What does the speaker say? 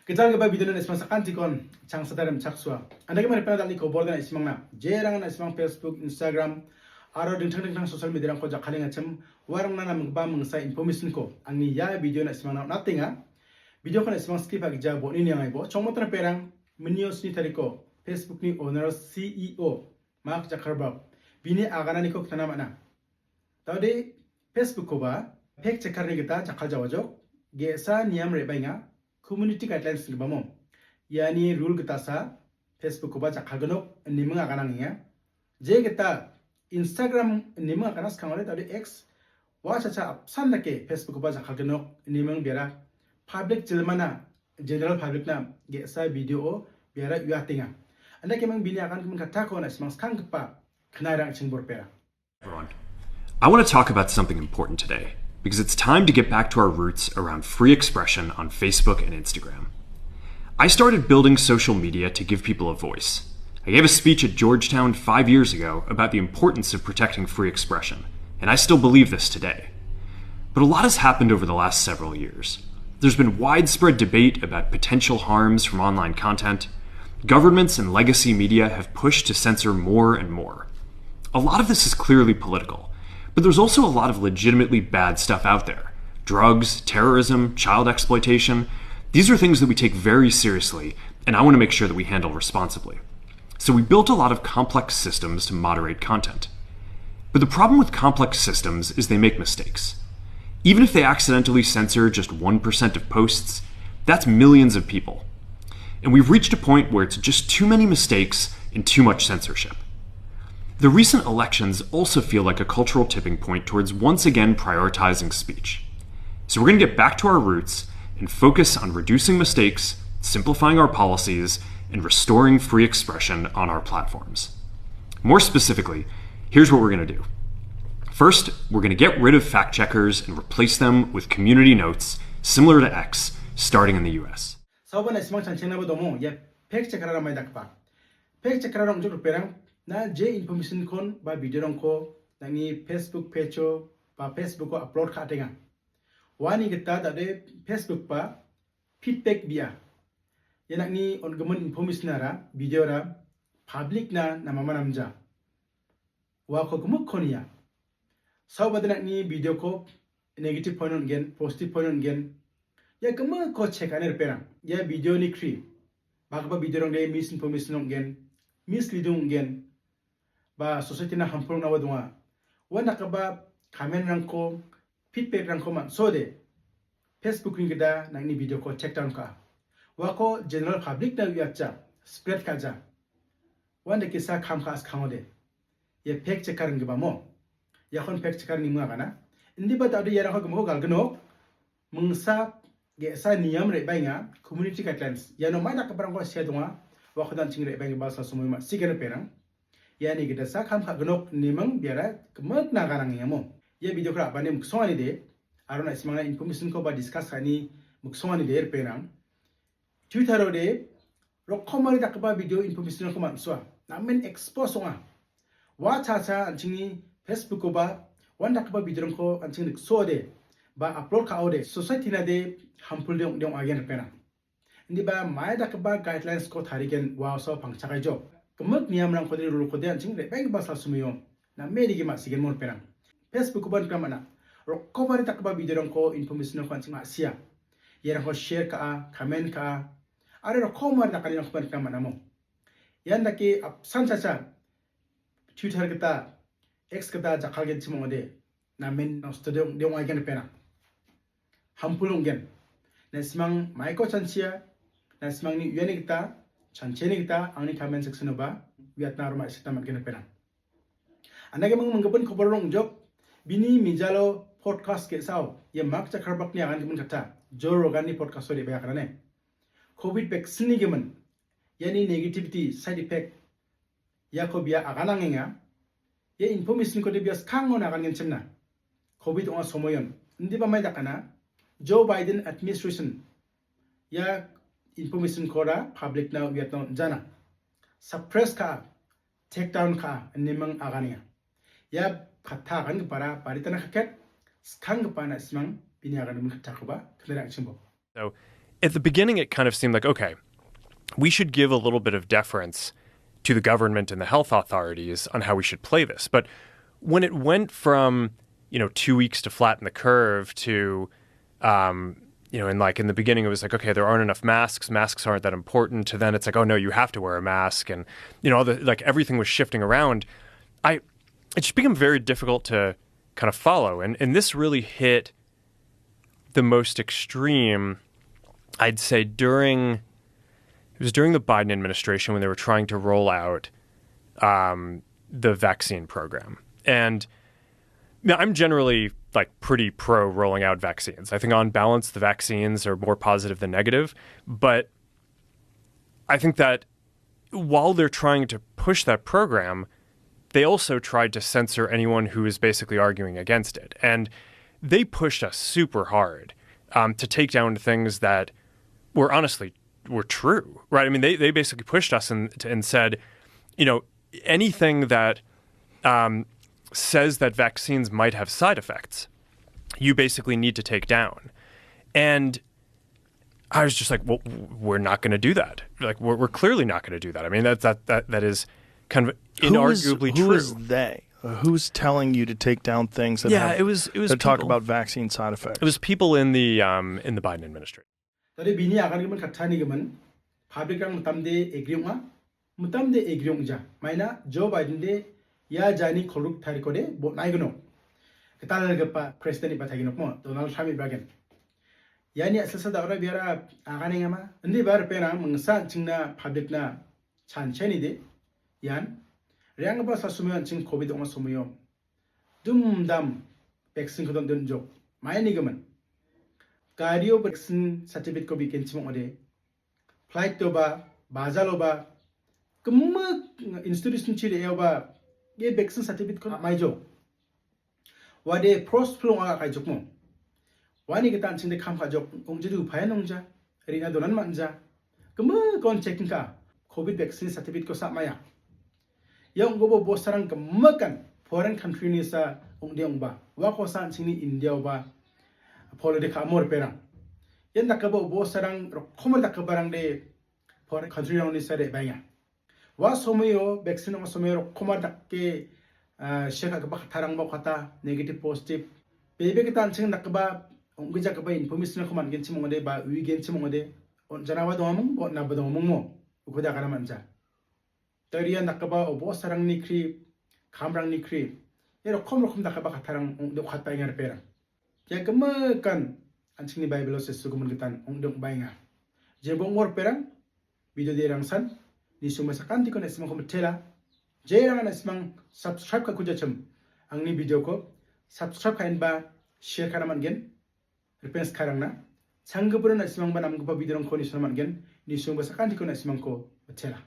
Kita nggak video na ismang sakan tikon chang sadarem chaksua. Anda kemana pernah tadi kau bordan ismang na jerang na ismang Facebook, Instagram, aro dingtang social media rang ko jakaling acem warang na mengba mengsa information ko. Angni ya video na ismang na natinga. Video ko na ismang skip agi jabo ini yang aibo. Chong motor perang menios ni tariko Facebook ni owner CEO Mark Zuckerberg. Bini agana ni ko tanam na. Tadi Facebook ko ba pek cekar ni kita jakal jawajok. Gesa niam rebainga. Community guidelines ni bamom, yani rule kita sa Facebook ko ba jakaganok ni mga kanangnya, je kita Instagram ni mga kanas kangore tadi X, wa cha apsan nake Facebook ko ba jakaganok ni mga biara public jelmana general public na ge sa video biara uatinga. Anda kemang bini akan kemang kata ko na semang skang kepa kenarang chingbor pera. I want to talk about something important today, because it's time to get back to our roots around free expression on Facebook and Instagram. I started building social media to give people a voice. I gave a speech at Georgetown 5 years ago about the importance of protecting free expression, and I still believe this today. But a lot has happened over the last several years. There's been widespread debate about potential harms from online content. Governments and legacy media have pushed to censor more and more. A lot of this is clearly political. But there's also a lot of legitimately bad stuff out there. Drugs, terrorism, child exploitation. These are things that we take very seriously, and I want to make sure that we handle responsibly. So we built a lot of complex systems to moderate content. But the problem with complex systems is they make mistakes. Even if they accidentally censor just 1% of posts, that's millions of people. And we've reached a point where it's just too many mistakes and too much censorship. The recent elections also feel like a cultural tipping point towards once again prioritizing speech. So we're going to get back to our roots and focus on reducing mistakes, simplifying our policies, and restoring free expression on our platforms. More specifically, here's what we're going to do. First, we're going to get rid of fact checkers and replace them with community notes similar to X, starting in the US. Saban ismang chanceng na bodomo ya pek cekara ramai dakpa. Pek cekara ram jok perang na je information kon ba video rong ko nani Facebook page ba Facebook ko upload ka atenga wani kita dade Facebook pa feedback dia yanak ni on gamen information ara video ra public na mama namja wa ko gumuk konia saw badanak ni video ko negative point on gen positive point on gen ya gumuk ko check aner perang ya video ni kri ba video rong de misinformation on gen misleading gen ba society na harmful na wadunga wana ka ba comment rangko feedback rangko man so de Facebook ring gida na ni video ko check down ka wa ko general public na yacha spread ka ja wanda kisa kham khas khangode ye fact checker ngi ba mo ya kon fact checker ni mga kana indi ba tawde yara ko mo gal gno mungsa ge sa niyam re bainga community guidelines ya no mana ka barang ko sia dunga wa ko dan chingre bainga ba sa sumoy ma sigara perang yani kita sa kham kha gnok nimang biara kemak na garang yamo ye video kra bane muksoni de arona ismana information ko ba discuss ani muksoni de perang Twitter de rokomari takba video information ko man so na men expose nga wa cha cha anchini Facebook ko ba wanda takba video ko anchini so de ba upload ka ode society na de harmful de again perang ndi ba mai takba guidelines ko tharigen wa so pangcha kai jo kemak niam rang kodri rule kode anching re bang basal sumiyo na medigi ma sigen mon perang Facebook ban kamana recovery takba video rang ko information ko anching asia yerang ko share ka comment ka are recovery takani ko ban kamana mo yan daki apsan chacha Twitter kita X kita jakal gen chimo de na men no studio de wa gen perang hampulung gen na simang maiko chansia na simang ni yene kita chancheni kita angni comment section ba Vietnam ma sita magena pena anage manggapan khobar rong job bini mijalo podcast ke saw ye Mark Zuckerberg ni akan gemen kata Joe Rogan ni podcast ode ba karane covid vaccine ni gemen yani negativity side effect ya ko biya akan angenga ye information ko de bias kangon akan genchemna covid on somoyon ndi ba mai dakana Joe Biden administration ya information koda public now Vietnam jana suppress ka take down ka nimang agania ya kata kan para paritana khaket skang pana simang biniagan mun kata ko ba kena chimbo. So at the beginning, it kind of seemed like, okay, we should give a little bit of deference to the government and the health authorities on how we should play this. But when it went from, 2 weeks to flatten the curve to, and like in the beginning, it was like, okay, there aren't enough masks. Masks aren't that important. To then it's like, oh no, you have to wear a mask. And, everything was shifting around. It just became very difficult to kind of follow. And this really hit the most extreme, I'd say, during the Biden administration when they were trying to roll out the vaccine program. And I'm generally pretty pro rolling out vaccines. I think on balance, the vaccines are more positive than negative. But I think that while they're trying to push that program, they also tried to censor anyone who is basically arguing against it. And they pushed us super hard to take down things that were honestly were true, right? I mean, they basically pushed us and said, anything that says that vaccines might have side effects, you basically need to take down. And I was just like, well, we're not going to do that. We're clearly not going to do that. I mean, that is kind of inarguably true. Who is they? Who's telling you to take down things that it was talk about vaccine side effects? It was people in the Biden administration. Tadi bini akan gimen katani gimen public rang mutamde agriung ja maina Joe Biden de ya jani koluk tarikode bot naigno ketal gepa president batagino mo Donald Trump bagen yani asal da ora biara agane ngama ndi bar pena mengsa cingna public na chancheni de yan riang ba sasume cing covid ong sumuyo dum dam vaccine kodon den jok maini gimen Cardio vaccine certificate ko bikin cimong ade flight to ba bazalo ba kemma institution chile ba ye vaccine certificate ko maijo wade pros plong aga kai jokmo wani kita cinde kham kha jok ongjedu phayan ongja rina donan manja kemma kon checking ka covid vaccine certificate ko sa maya yang gobo bosarang kemma kan foreign country ni sa ongde ongba wa ko sa chini India ba politika amor perang yan nakabo bo sarang komon nakabarang de for country on is sare baya wa somoyo vaccine mo somoyo komar dakke sheka ka tarang mo kata negative positive bebe kita anching nakaba ongja ka ba information ko man genchi mo de ba wi genchi mo de on janawa do mong bo na ba do mong mo ukoda kana manja teriya nakaba bo sarang ni kri kamrang ni kri ero komro kom nakaba katarang de khata ngar perang ya kemakan anjing ni Bible sesuatu kemudian ongdong bainga. Jebong war perang video di rangsan ni semua sekanti kon esmang kometela. Jerangan esmang subscribe ka kuja cem. Ang ni video ko subscribe kain ba share kanaman gen. Repens karang na. Sanggupuran esmang ba nam ko video ko ni sunaman gen ni semua sekanti kon esmang ko metela.